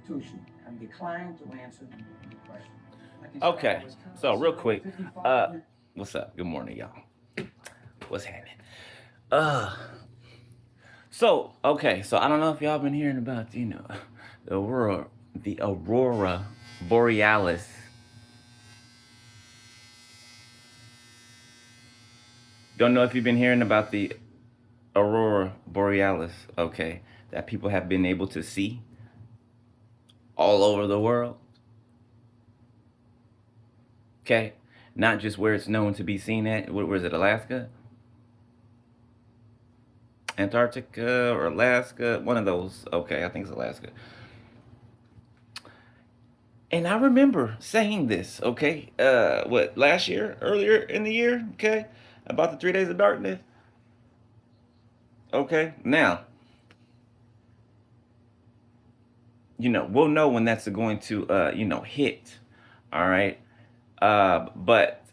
Constitution and declined to answer the question. Okay, so real quick, what's up? Good morning, y'all. What's happening? Uh, so I don't know if y'all been hearing about, the aurora borealis. Don't know if you've been hearing about the aurora borealis. Okay, that people have been able to see all over the world. Okay, not just where it's known to be seen at. Where is it? Alaska, Antarctica, or Alaska? One of those. Okay, I think it's Alaska. And I remember saying this, okay, what, last year, earlier in the year, okay, about the 3 days of darkness. Okay, now, we'll know when that's going to, hit. All right. But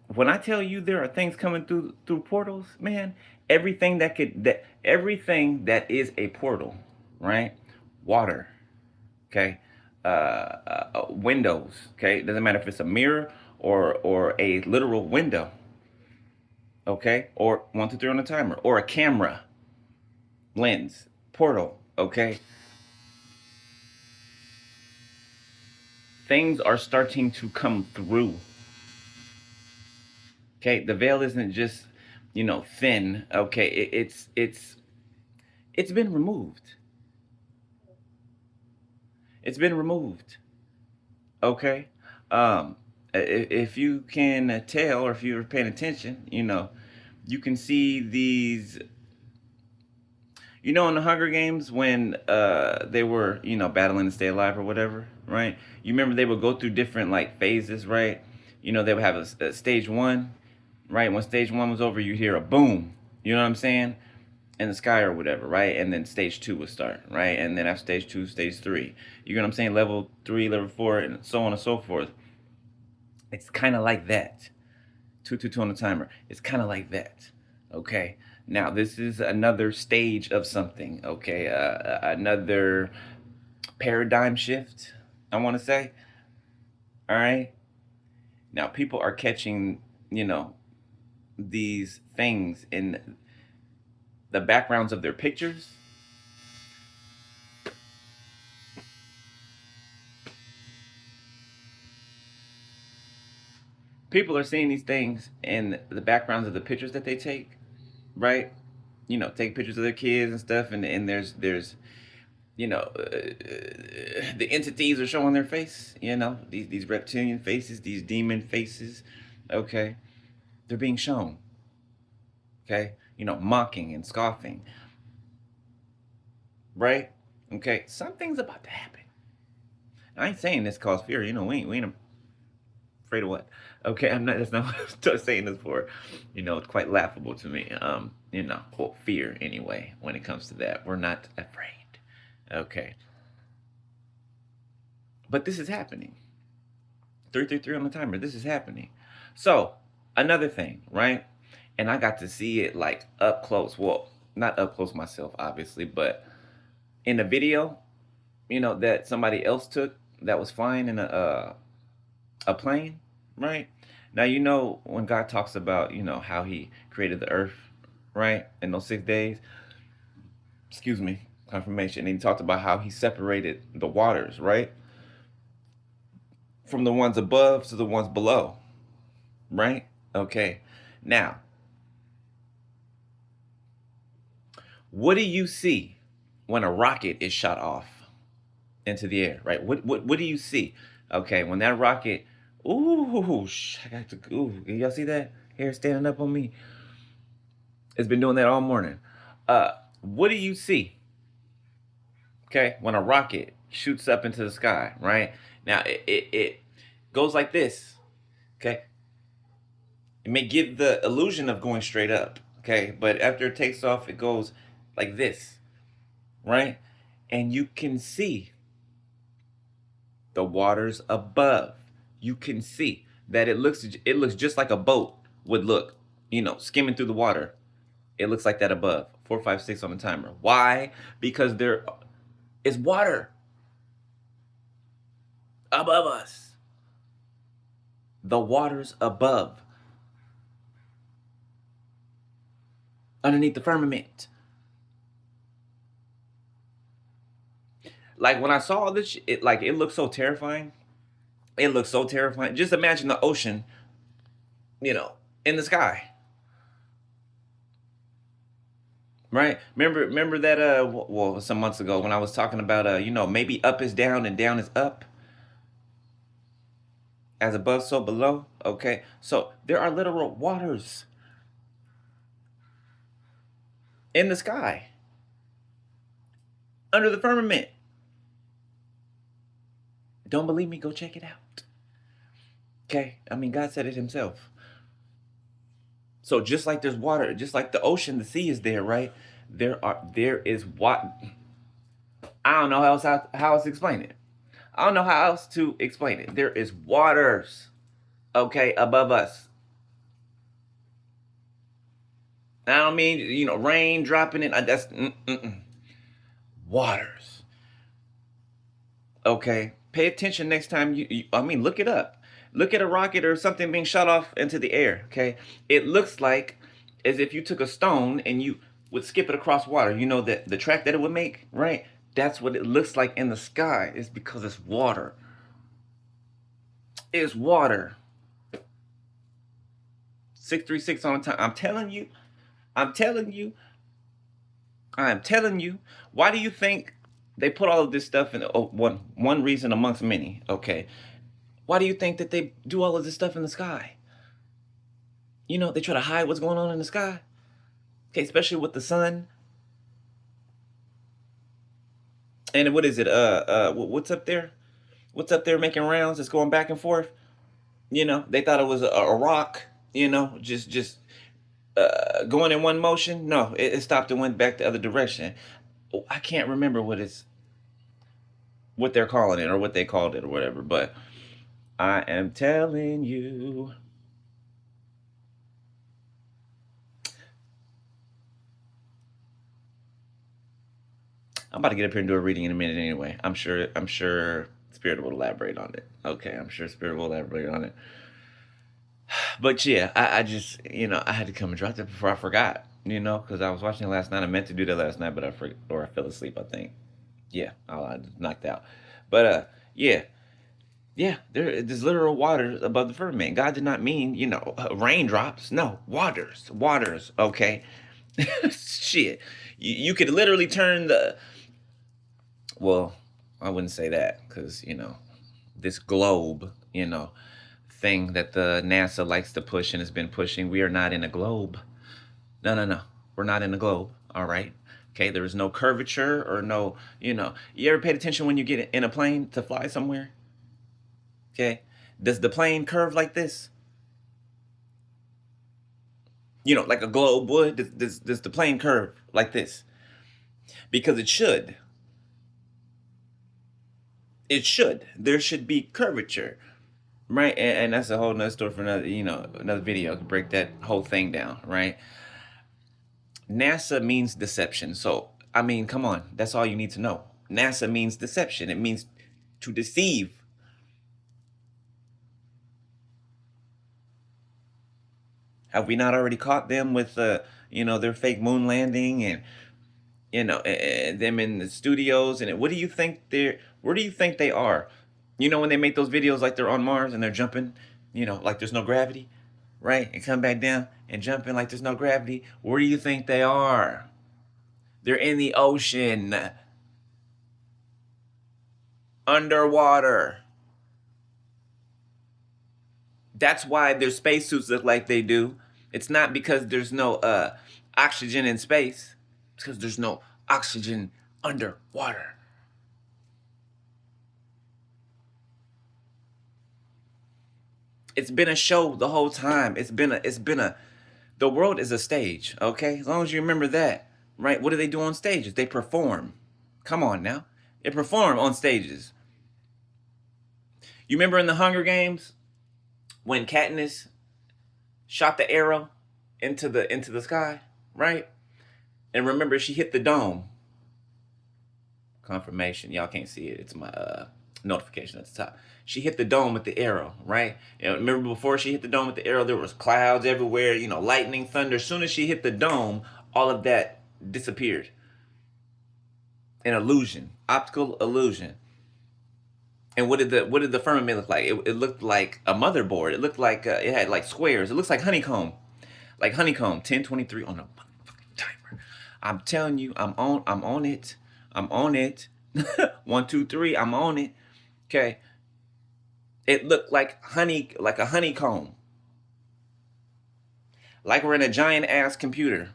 when I tell you there are things coming through portals, man, everything that is a portal, right? Water, okay, windows, okay. It doesn't matter if it's a mirror or a literal window, okay, or 1, 2, 3 on the timer, or a camera lens, portal, okay. Things are starting to come through. Okay, the veil isn't just thin. Okay, it's been removed. It's been removed. Okay. If you can tell, or if you're paying attention, you can see these. In the Hunger Games when they were battling to stay alive or whatever, right? You remember they would go through different like phases, right? They would have a stage one, right? When stage one was over, you hear a boom. You know what I'm saying? In the sky or whatever, right? And then stage two would start, right? And then after stage two, stage three. You know what I'm saying? Level three, level four, and so on and so forth. It's kind of like that. 2 2 2 on the timer. It's kind of like that. Okay. Now this is another stage of something. Okay. Another paradigm shift, I want to say. All right. Now people are catching, these things in the backgrounds of their pictures. People are seeing these things in the backgrounds of the pictures that they take, right? Take pictures of their kids and stuff, and there's the entities are showing their face. These reptilian faces, these demon faces. Okay, they're being shown. Okay, mocking and scoffing. Right? Okay, something's about to happen. I ain't saying this cause fear. We ain't afraid of what. Okay, I'm not. That's not what I'm saying this for. It's quite laughable to me. Well, fear anyway. When it comes to that, we're not afraid. Okay, but this is happening. 3 3 3 on the timer. This is happening. So another thing, right? And I got to see it like up close. Well, not up close myself, obviously, but in a video, that somebody else took that was flying in a plane, right? Now when God talks about how He created the earth, right, in those 6 days. Excuse me, confirmation. And He talked about how He separated the waters, right, from the ones above to the ones below, right? Okay. Now, what do you see when a rocket is shot off into the air, right? What do you see? Okay, when that rocket, ooh, I got to, ooh, y'all see that? Hair standing up on me. It's been doing that all morning. What do you see? Okay, when a rocket shoots up into the sky, right? Now it goes like this. Okay, it may give the illusion of going straight up. Okay, but after it takes off, it goes like this, right? And you can see the waters above. You can see that it looks just like a boat would look, skimming through the water. It looks like that above. 4 5 6 on the timer. Why? Because there is water. above us. The waters above, underneath the firmament. Like when I saw this, it looked so terrifying. It looks so terrifying. Just imagine the ocean, you know, in the sky, right? Remember that well, some months ago when I was talking about maybe up is down and down is up, as above so below. Okay, so there are literal waters in the sky, under the firmament. Don't believe me? Go check it out. Okay, I mean God said it Himself. So just like there's water, just like the ocean, the sea is there, right? There is what I don't know how else to explain it. I don't know how else to explain it. There is waters, okay, above us. I don't mean rain dropping it. That's waters. Okay, pay attention next time I mean, look it up. Look at a rocket or something being shot off into the air. Okay, it looks like as if you took a stone and you would skip it across water. You know that the track that it would make, right? That's what it looks like in the sky. It's because it's water. It's water. 636 on the time. I'm telling you. I'm telling you. I'm telling you. Why do you think they put all of this stuff in? Oh, one reason amongst many. Okay. Why do you think that they do all of this stuff in the sky? They try to hide what's going on in the sky. Okay, especially with the sun. And what is it? What's up there? What's up there making rounds? It's going back and forth. They thought it was a rock. Just going in one motion. No, it stopped and went back the other direction. Oh, I can't remember what they're calling it or what they called it or whatever. But I am telling you. I'm about to get up here and do a reading in a minute anyway. I'm sure Spirit will elaborate on it. Okay, I'm sure Spirit will elaborate on it. But yeah, I just I had to come and drop that before I forgot. Because I was watching it last night. I meant to do that last night, but I forgot or I fell asleep. I think. Yeah, I knocked out. But yeah, yeah. There's literal waters above the firmament. God did not mean raindrops. No, waters. Okay, shit. You could literally turn the. Well, I wouldn't say that because this globe thing that the NASA likes to push and has been pushing. We are not in a globe. No. We're not in a globe. All right. Okay. There is no curvature or no. You ever paid attention when you get in a plane to fly somewhere? Okay. Does the plane curve like this? Like a globe would. Does the plane curve like this? Because it should. It should. There should be curvature. Right, and that's a whole nother story for another video to break that whole thing down, right? NASA means deception. So, I mean, come on, that's all you need to know. NASA means deception. It means to deceive. Have we not already caught them with their fake moon landing and them in the studios and what do you think where do you think they are? When they make those videos like they're on Mars and they're jumping, like there's no gravity, right? And come back down and jumping like there's no gravity. Where do you think they are? They're in the ocean. Underwater. That's why their spacesuits look like they do. It's not because there's no oxygen in space. It's because there's no oxygen underwater. It's been a show the whole time. It's been a the world is a stage, okay? As long as you remember that, right? What do they do on stages? They perform. Come on now. They perform on stages. You remember in the Hunger Games when Katniss shot the arrow into the sky, right? And remember she hit the dome. Confirmation. Y'all can't see it. It's my notification at the top. She hit the dome with the arrow, right? Remember before she hit the dome with the arrow, there was clouds everywhere, lightning, thunder. As soon as she hit the dome, all of that disappeared. An illusion, optical illusion. And what did the firmament look like? It looked like a motherboard. It looked like it had like squares. It looks like honeycomb, 1023 on a timer. I'm telling you, I'm on it. I'm on it. 1, 2, 3. I'm on it. Okay. It looked like like a honeycomb, like we're in a giant ass computer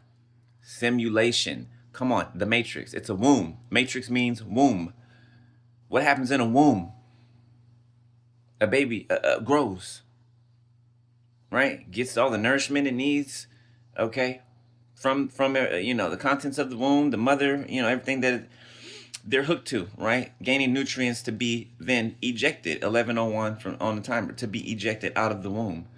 simulation. Come on, the Matrix. It's a womb. Matrix means womb. What happens in a womb? A baby grows, right? Gets all the nourishment it needs, okay, from the contents of the womb, the mother, everything that they're hooked to, right? Gaining nutrients to be then ejected. 11:01 from on the timer to be ejected out of the womb.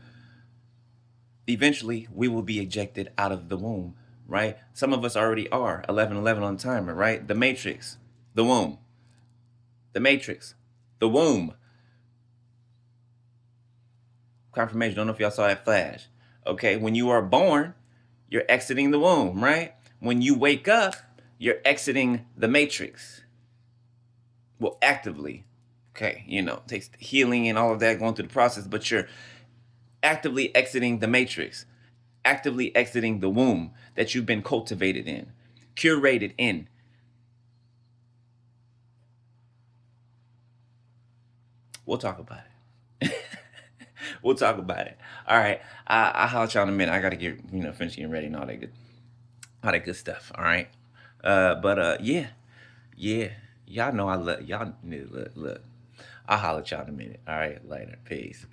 Eventually, we will be ejected out of the womb, right? Some of us already are. 11:11 on the timer, right? The Matrix, the womb, the Matrix, the womb. Confirmation. Don't know if y'all saw that flash. Okay, when you are born, you're exiting the womb, right? When you wake up, you're exiting the Matrix. Well, actively. Okay, takes healing and all of that going through the process, but you're actively exiting the Matrix, actively exiting the womb that you've been cultivated in, curated in. We'll talk about it. We'll talk about it. All right. I'll holler at y'all in a minute. I gotta get finish getting ready and all that good stuff. All right. But yeah, yeah. Y'all know I love y'all. Look. I'll holler at y'all in a minute. All right. Later. Peace.